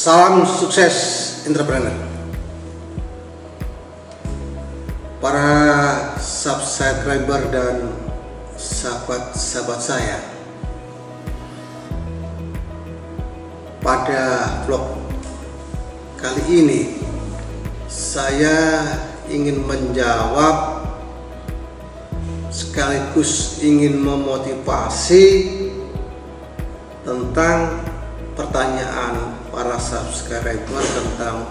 Salam sukses entrepreneur. Para subscriber dan sahabat-sahabat saya, pada vlog kali ini saya ingin menjawab sekaligus ingin memotivasi tentang pertanyaan para subscriber tentang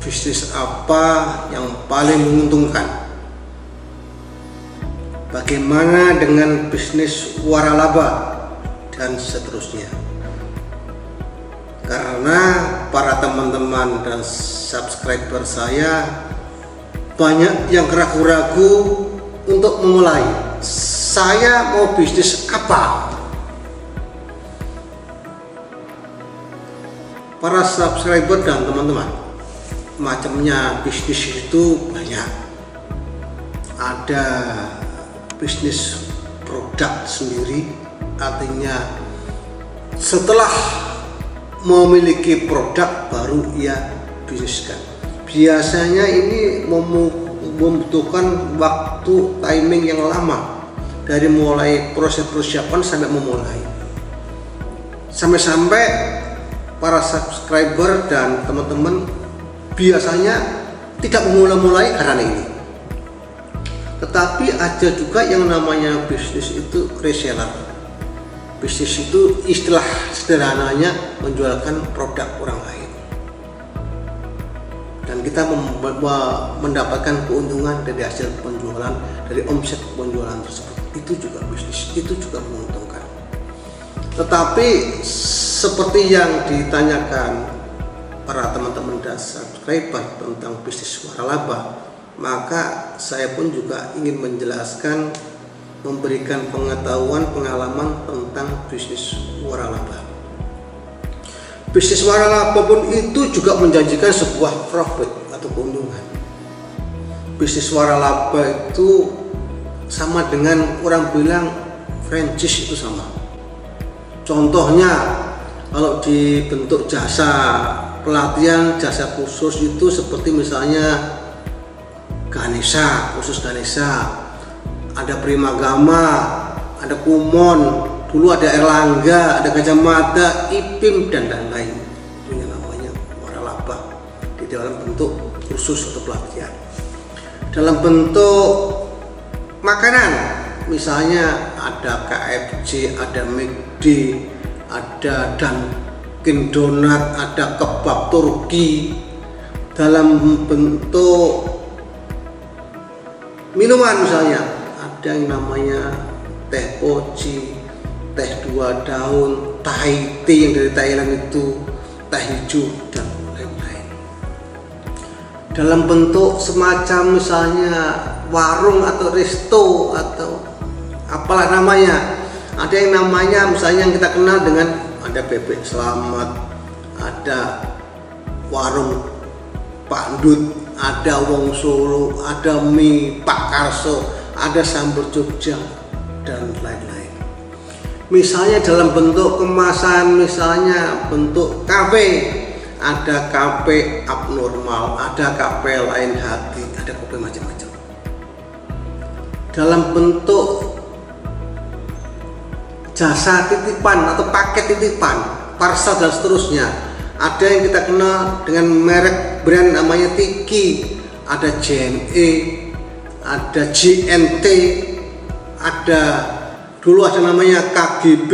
bisnis apa yang paling menguntungkan. Bagaimana dengan bisnis waralaba dan seterusnya. Karena para teman-teman dan subscriber saya banyak yang ragu-ragu untuk memulai. Saya mau bisnis apa? Para subscriber dan teman-teman, macamnya bisnis itu banyak. Ada bisnis produk sendiri, artinya setelah memiliki produk baru ia bisniskan. Biasanya ini membutuhkan waktu timing yang lama, dari mulai proses persiapan sampai memulai. Sampai-sampai para subscriber dan teman-teman biasanya tidak memulai karena ini. Tetapi ada juga yang namanya bisnis itu reseller. Bisnis itu istilah sederhananya menjualkan produk orang lain, dan kita mendapatkan keuntungan dari hasil penjualan, dari omset penjualan tersebut. Itu juga bisnis, itu juga menguntungkan. Tetapi seperti yang ditanyakan para teman-teman dan subscriber tentang bisnis waralaba, maka saya pun juga ingin menjelaskan, memberikan pengetahuan, pengalaman tentang bisnis waralaba. Bisnis waralaba pun itu juga menjanjikan sebuah profit atau keuntungan. Bisnis waralaba itu sama dengan orang bilang franchise itu sama. Contohnya, kalau dibentuk jasa pelatihan, jasa khusus itu seperti misalnya Ganesha, khusus Ganesha, ada Primagama, ada Kumon, dulu ada Erlangga, ada Gajah Mada, IPIM dan lain-lain. Itu yang namanya waralaba di dalam bentuk kursus atau pelatihan. Dalam bentuk makanan, misalnya ada KFC, ada McD, ada Dunkin Donat, ada kebab Turki. Dalam bentuk minuman misalnya ada yang namanya teh poci, teh 2 daun, Thai tea yang dari Thailand itu, teh hijau dan lain-lain. Dalam bentuk semacam misalnya warung atau resto atau apalah namanya, ada yang namanya misalnya yang kita kenal dengan ada bebek selamat, ada warung Pak Ndut, ada Wong Solo, ada mie Pak Karso, ada sambal Jogja dan lain-lain. Misalnya dalam bentuk kemasan, misalnya bentuk kafe, ada kafe abnormal, ada kafe lain hati, ada kafe macam-macam. Dalam bentuk jasa titipan atau paket titipan, parcel dan seterusnya, ada yang kita kenal dengan merek brand namanya Tiki, ada JNE, ada GNT, ada dulu ada namanya KGB,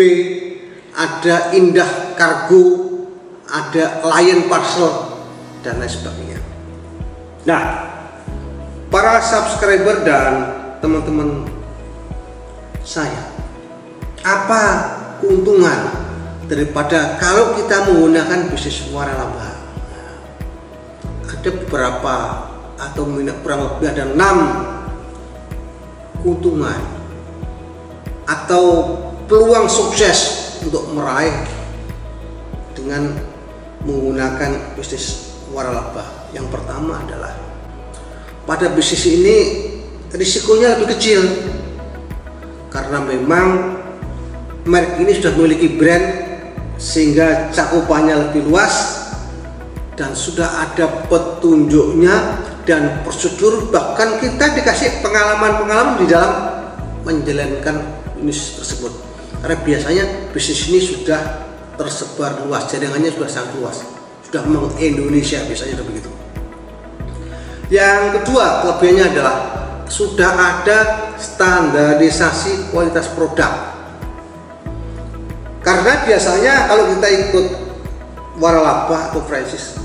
ada Indah Kargo, ada Lion Parcel dan lain sebagainya. Nah, para subscriber dan teman-teman saya, apa keuntungan daripada kalau kita menggunakan bisnis waralaba? Ada beberapa atau kurang lebih ada 6 keuntungan atau peluang sukses untuk meraih dengan menggunakan bisnis waralaba. Yang pertama adalah pada bisnis ini risikonya lebih kecil karena memang merek ini sudah memiliki brand sehingga cakupannya lebih luas, dan sudah ada petunjuknya dan prosedur, bahkan kita dikasih pengalaman-pengalaman di dalam menjalankan bisnis tersebut. Karena biasanya bisnis ini sudah tersebar luas, jaringannya sudah sangat luas, sudah meng-Indonesia, biasanya begitu. Yang kedua, kelebihannya adalah sudah ada standarisasi kualitas produk. Karena biasanya kalau kita ikut waralaba atau franchise,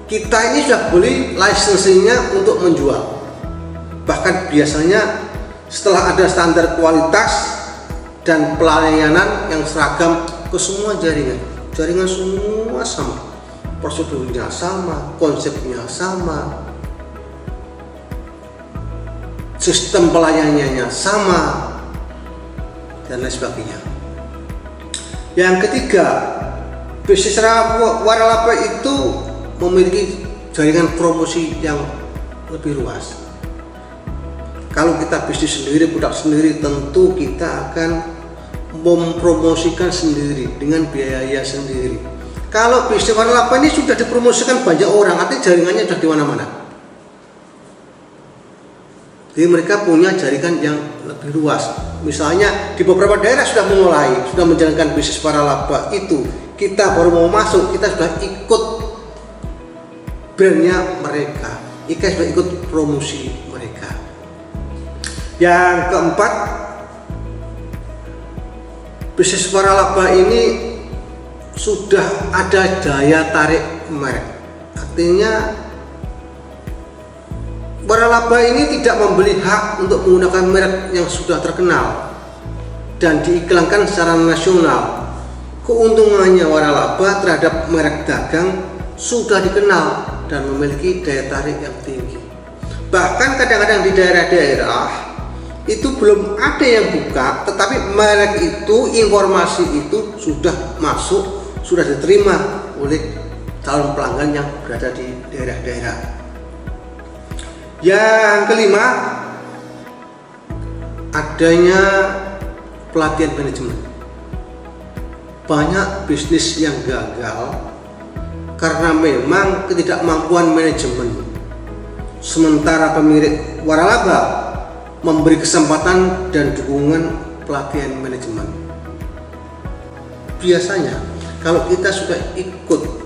kita ini sudah beli licensingnya untuk menjual. Bahkan biasanya setelah ada standar kualitas dan pelayanan yang seragam ke semua jaringan semua sama, prosedurnya sama, konsepnya sama, sistem pelayanannya sama, dan lain sebagainya. Yang ketiga, bisnis waralaba itu memiliki jaringan promosi yang lebih luas. Kalau kita bisnis sendiri, produk sendiri, tentu kita akan mempromosikan sendiri dengan biaya sendiri. Kalau bisnis waralaba ini sudah dipromosikan banyak orang, artinya jaringannya sudah di mana-mana. Jadi mereka punya jaringan yang lebih luas. Misalnya di beberapa daerah sudah menjalankan bisnis waralaba itu, kita baru mau masuk, kita sudah ikut brandnya mereka, kita sudah ikut promosi mereka. Yang keempat, bisnis waralaba ini sudah ada daya tarik merek. Artinya waralaba ini tidak membeli hak untuk menggunakan merek yang sudah terkenal dan diiklankan secara nasional. Keuntungannya waralaba terhadap merek dagang sudah dikenal dan memiliki daya tarik yang tinggi. Bahkan kadang-kadang di daerah-daerah itu belum ada yang buka, tetapi merek itu, informasi itu sudah masuk, sudah diterima oleh calon pelanggan yang berada di daerah-daerah. Yang kelima, adanya pelatihan manajemen. Banyak bisnis yang gagal karena memang ketidakmampuan manajemen. Sementara pemilik waralaba memberi kesempatan dan dukungan pelatihan manajemen. Biasanya kalau kita sudah ikut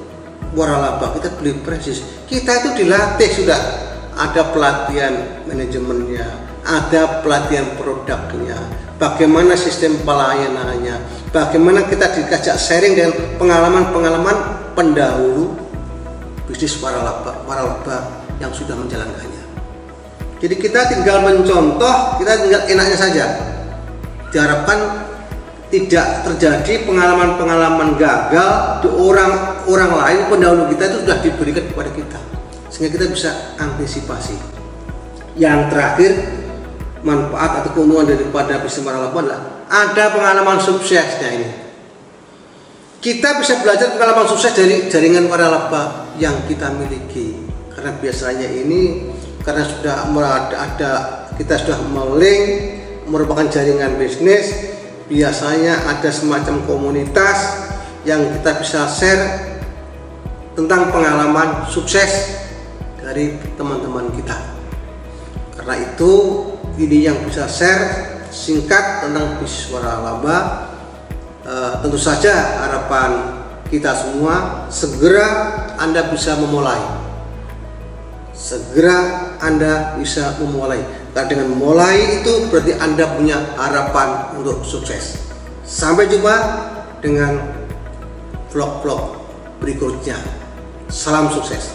waralaba, kita beli franchise, kita itu dilatih, sudah ada pelatihan manajemennya, ada pelatihan produknya, bagaimana sistem pelayanannya, bagaimana kita diajak sharing dengan pengalaman-pengalaman pendahulu bisnis waralaba yang sudah menjalankannya. Jadi kita tinggal mencontoh, kita tinggal enaknya saja. Diharapkan tidak terjadi pengalaman-pengalaman gagal di orang lain pendahulu kita itu sudah diberikan kepada kita, sehingga kita bisa antisipasi. Yang terakhir, manfaat atau keuntungan daripada bisnis waralaba adalah ada pengalaman suksesnya ini. Kita bisa belajar pengalaman sukses dari jaringan waralaba yang kita miliki, karena biasanya ini karena sudah kita sudah melink, merupakan jaringan bisnis, biasanya ada semacam komunitas yang kita bisa share tentang pengalaman sukses dari teman-teman kita. Karena itu ini yang bisa share singkat tentang bisnis waralaba. Tentu saja harapan kita semua segera Anda bisa memulai. Segera Anda bisa memulai. Karena dengan memulai itu berarti Anda punya harapan untuk sukses. Sampai jumpa dengan vlog-vlog berikutnya. Salam sukses.